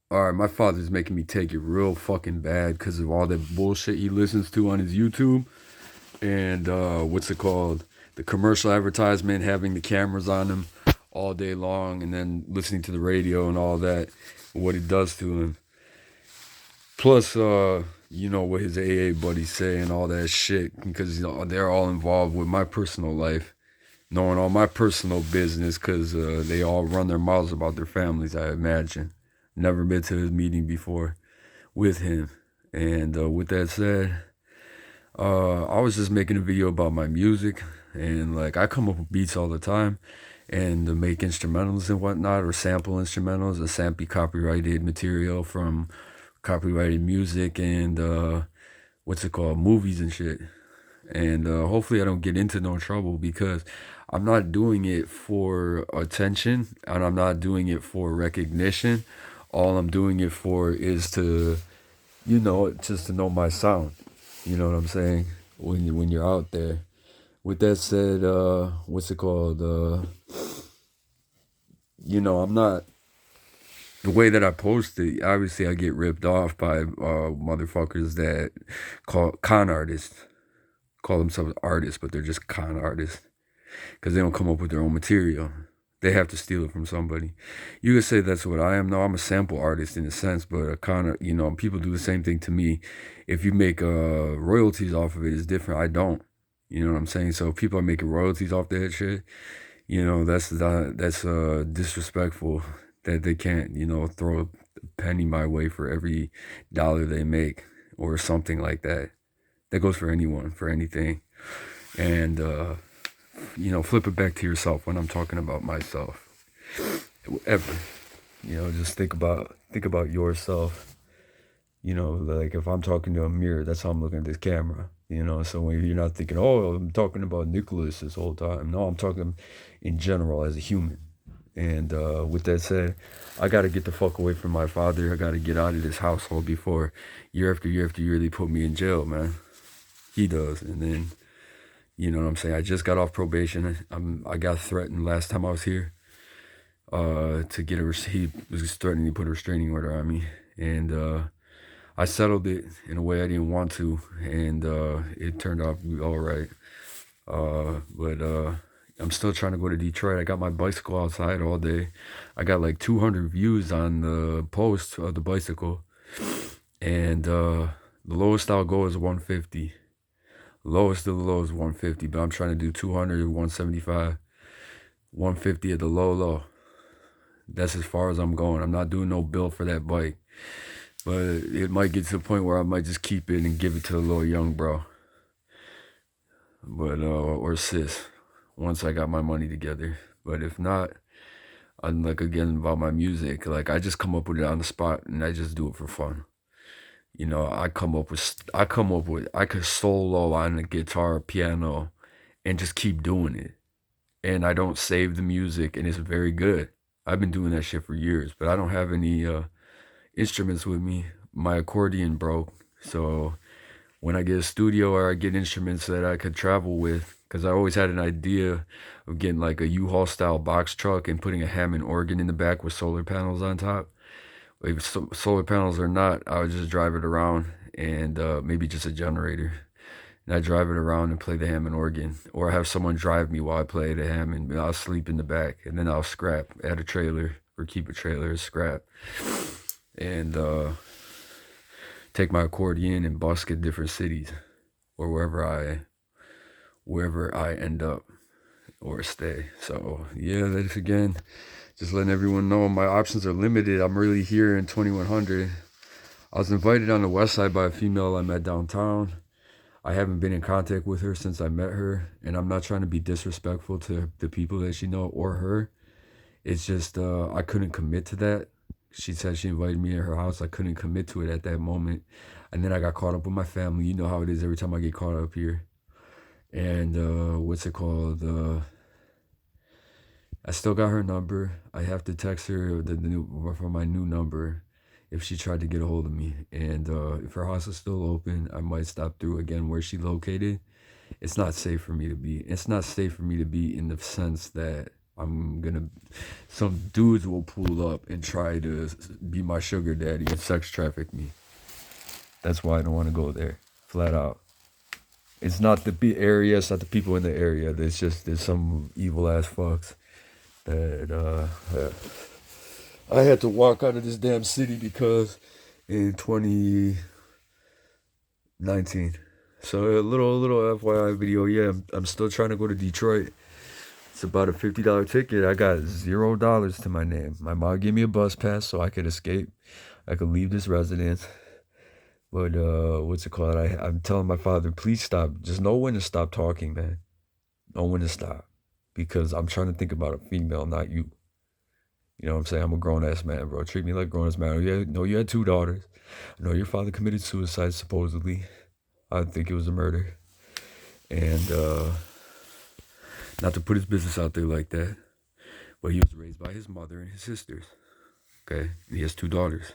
All right, my father's making me take it real fucking bad because of all that bullshit he listens to on his YouTube and what's it called? The commercial advertisement, having the cameras on him all day long, and then listening to the radio and all that, what it does to him. Plus, what his AA buddies say and all that shit, because they're all involved with my personal life, knowing all my personal business, because they all run their mouths about their families, I imagine. Never been to his meeting before with him. And with that said, I was just making a video about my music, and like I come up with beats all the time, and to make instrumentals and whatnot, or sample instrumentals, or sample copyrighted material from copyrighted music and what's it called, movies and shit. And hopefully I don't get into no trouble because I'm not doing it for attention and I'm not doing it for recognition. All I'm doing it for is to, just to know my sound. You know what I'm saying? When you're out there. With that said, what's it called? I'm not the way that I post it. Obviously, I get ripped off by motherfuckers that call con artists, call themselves artists, but they're just con artists because they don't come up with their own material. They have to steal it from somebody. You could say that's what I am. No, I'm a sample artist in a sense, but a con, people do the same thing to me. If you make royalties off of it, it's different. I don't. You know what I'm saying? So if people are making royalties off that shit, that's disrespectful that they can't, throw a penny my way for every dollar they make or something like that. That goes for anyone, for anything. And flip it back to yourself when I'm talking about myself. Ever. Just think about yourself. Like if I'm talking to a mirror, that's how I'm looking at this camera. So when you're not thinking, oh, I'm talking about Nicholas this whole time. No, I'm talking in general as a human. And with that said, I got to get the fuck away from my father. I got to get out of this household before year after year after year they put me in jail, man. He does. And then, you know what I'm saying? I just got off probation. I got threatened last time I was here to get he was threatening to put a restraining order on me. And I settled it in a way I didn't want to. And it turned out to be all right. But I'm still trying to go to Detroit. I got my bicycle outside all day. I got like 200 views on the post of the bicycle. And the lowest I'll go is 150. Lowest of the low is 150, but I'm trying to do 200, 175, 150 at the low. That's as far as I'm going. I'm not doing no bill for that bike. But it might get to the point where I might just keep it and give it to the little young bro. But, or sis, once I got my money together. But if not, I'm like, again, about my music. Like, I just come up with it on the spot and I just do it for fun. I could solo on the guitar, piano, and just keep doing it. And I don't save the music, and it's very good. I've been doing that shit for years, but I don't have any instruments with me. My accordion broke, so when I get a studio or I get instruments that I could travel with, because I always had an idea of getting like a U-Haul style box truck and putting a Hammond organ in the back with solar panels on top. If solar panels or not, I would just drive it around and maybe just a generator. And I drive it around and play the Hammond organ. Or have someone drive me while I play the Hammond. And I'll sleep in the back. And then I'll scrap, add a trailer, or keep a trailer as scrap. And take my accordion and busk at different cities. Or wherever I end up or stay. So yeah, that's again, just letting everyone know my options are limited. I'm really here in 2100. I was invited on the west side by a female I met downtown. I haven't been in contact with her since I met her, and I'm not trying to be disrespectful to the people that she know or her. It's just I couldn't commit to that. She said she invited me to her house. I couldn't commit to it at that moment. And then I got caught up with my family. You know how it is every time I get caught up here. And what's it called? I still got her number. I have to text her the new for my new number if she tried to get a hold of me. And if her house is still open, I might stop through again where she located. It's not safe for me to be. It's not safe for me to be in the sense that Some dudes will pull up and try to be my sugar daddy and sex traffic me. That's why I don't want to go there, flat out. It's not the area, it's not the people in the area. There's some evil ass fucks that I had to walk out of this damn city because in 2019. So a little FYI video. Yeah, I'm still trying to go to Detroit. It's about a $50 ticket. I got $0 to my name. My mom gave me a bus pass so I could escape. I could leave this residence. But what's it called? I'm telling my father, please stop. Just know when to stop talking, man. Know when to stop. Because I'm trying to think about a female, not you. You know what I'm saying? I'm a grown-ass man, bro. Treat me like a grown-ass man. I know you had 2 daughters. I know your father committed suicide, supposedly. I think it was a murder. And not to put his business out there like that, but he was raised by his mother and his sisters. Okay? And he has 2 daughters.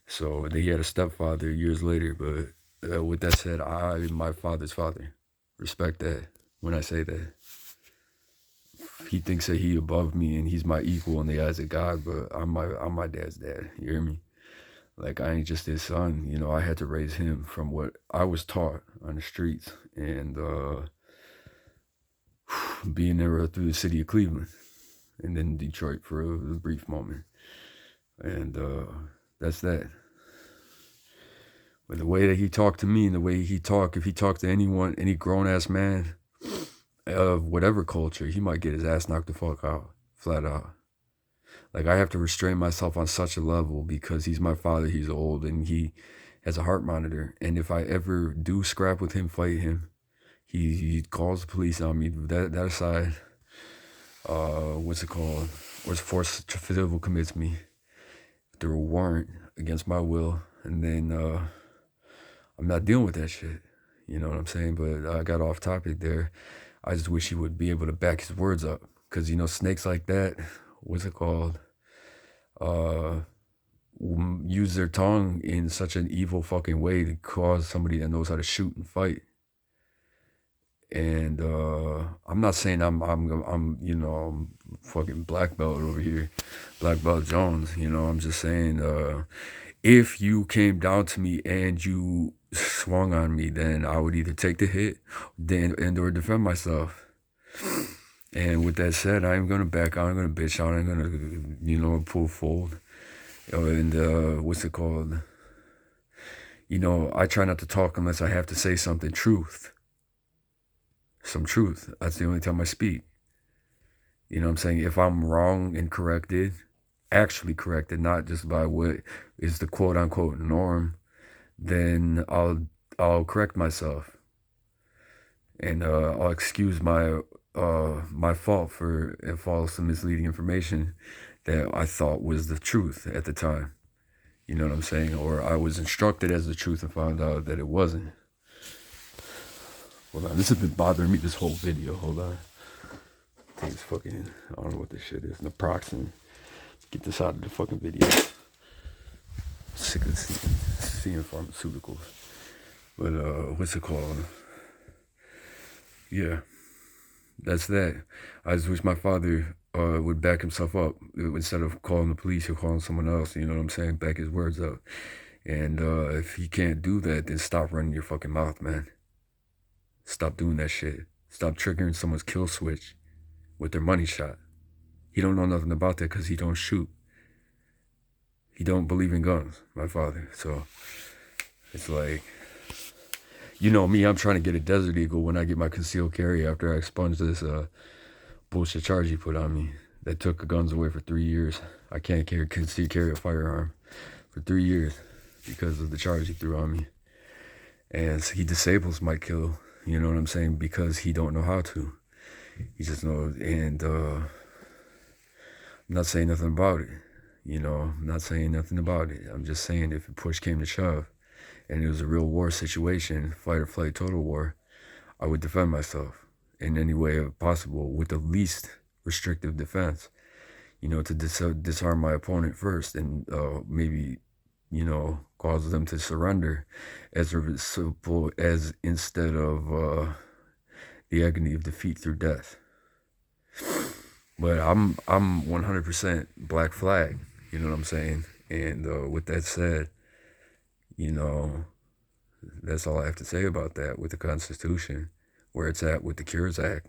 So he had a stepfather years later. But with that said, I'm my father's father. Respect that when I say that. He thinks that he above me and he's my equal in the eyes of God, but I'm my dad's dad. You hear me? Like, I ain't just his son. You know, I had to raise him from what I was taught on the streets and being there through the city of Cleveland and then Detroit for a brief moment. And that's that. But the way that he talked to me and the way he talked, if he talked to anyone, any grown-ass man of whatever culture, he might get his ass knocked the fuck out, flat out. Like, I have to restrain myself on such a level because he's my father, he's old, and he has a heart monitor. And if I ever do scrap with him, fight him, he calls the police on me. That aside, what's it called? Or forced civil commits me through a warrant against my will, and then I'm not dealing with that shit. You know what I'm saying? But I got off topic there. I just wish he would be able to back his words up. Because, you know, snakes like that, what's it called? Use their tongue in such an evil fucking way to cause somebody that knows how to shoot and fight. And I'm not saying I'm you know, I'm fucking black belt over here, black belt Jones. You know, I'm just saying if you came down to me and you swung on me, then I would either take the hit, or defend myself. And with that said, I ain't gonna back out. I'm gonna bitch out. I'm gonna, you know, pull fold. And what's it called? You know, I try not to talk unless I have to say something. Some truth. That's the only time I speak. You know what I'm saying? If I'm wrong and corrected, actually corrected, not just by what is the quote unquote norm, then I'll correct myself. And I'll excuse my fault for false and misleading information that I thought was the truth at the time. You know what I'm saying? Or I was instructed as the truth and found out that it wasn't. Hold on, this has been bothering me this whole video. Hold on. I think it's fucking, I don't know what this shit is. Naproxen. Get this out of the fucking video. Sick of seeing pharmaceuticals. But what's it called? Yeah. That's that. I just wish my father would back himself up. Instead of calling the police, he'll call someone else. You know what I'm saying? Back his words up. And if he can't do that, then stop running your fucking mouth, man. Stop doing that shit. Stop triggering someone's kill switch with their money shot. He don't know nothing about that because he don't shoot. He don't believe in guns, my father. So it's like, you know me, I'm trying to get a Desert Eagle when I get my concealed carry after I expunge this bullshit charge he put on me that took the guns away for 3 years. I can't carry a firearm for 3 years because of the charge he threw on me. And he disables my kill, you know what I'm saying, because he don't know how to. He just knows, and I'm not saying nothing about it. You know, I'm not saying nothing about it. I'm just saying if push came to shove and it was a real war situation, fight or flight, total war, I would defend myself in any way possible with the least restrictive defense, you know, to disarm my opponent first and maybe, you know, cause them to surrender as simple as instead of the agony of defeat through death. But I'm 100% Black Flag. You know what I'm saying? And with that said, you know, that's all I have to say about that with the Constitution, where it's at with the Cures Act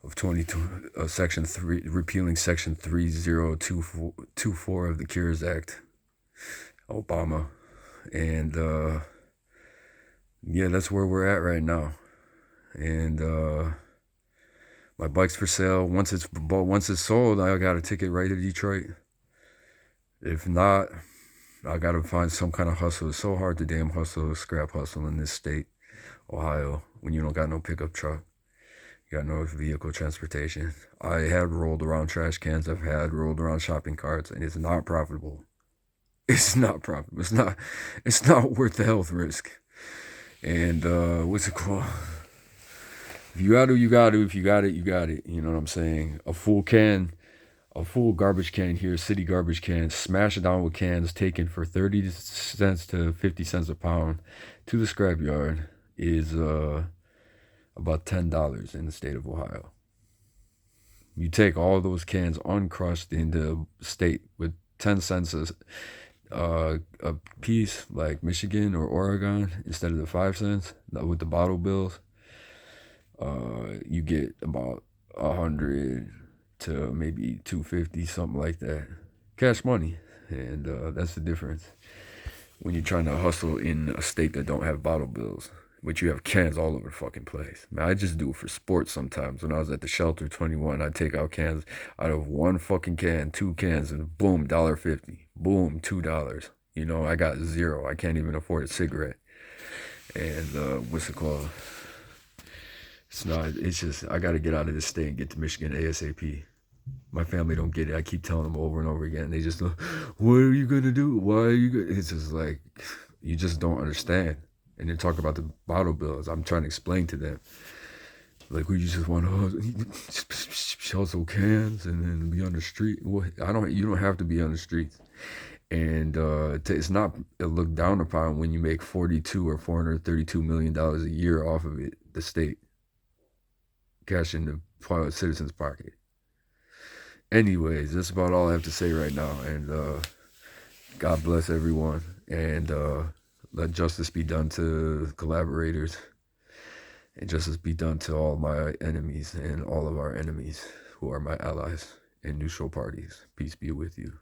of 22, Section 3, repealing Section 3024 of the Cures Act, Obama. And yeah, that's where we're at right now. And my bike's for sale. Once it's sold, I got a ticket right to Detroit. If not, I gotta find some kind of hustle. It's so hard to damn hustle, scrap hustle in this state, Ohio, when you don't got no pickup truck. You got no vehicle transportation. I had rolled around trash cans. I've had rolled around shopping carts, and it's not profitable. It's not profitable. It's not worth the health risk. And what's it called? If you got to, you got to. If you got it, you got it. You know what I'm saying? A full garbage can here, city garbage can, smashed down with cans taken for 30 cents to 50 cents a pound to the scrapyard is about $10 in the state of Ohio. You take all those cans uncrushed into state with 10 cents a piece, like Michigan or Oregon, instead of the 5 cents with the bottle bills. You get about 100 to maybe 250, something like that, cash money. And that's the difference when you're trying to hustle in a state that don't have bottle bills, but you have cans all over the fucking place. Man, I just do it for sports sometimes. When I was at the shelter 21, I'd take out cans out of one fucking can, 2 cans, and boom, $1.50. Boom, $2. You know, I got zero. I can't even afford a cigarette. And what's it called? It's just, I got to get out of this state and get to Michigan ASAP. My family don't get it. I keep telling them over and over again. They just, what are you going to do? Why are you going to? It's just like, you just don't understand. And they talk about the bottle bills. I'm trying to explain to them. Like, we just want to hustle cans and then be on the street. Well, you don't have to be on the streets. And it's not looked down upon when you make $42 or $432 million a year off of it, the state. Cash in the private citizen's pocket. Anyways, that's about all I have to say right now. And God bless everyone. And let justice be done to collaborators. And justice be done to all my enemies and all of our enemies who are my allies and neutral parties. Peace be with you.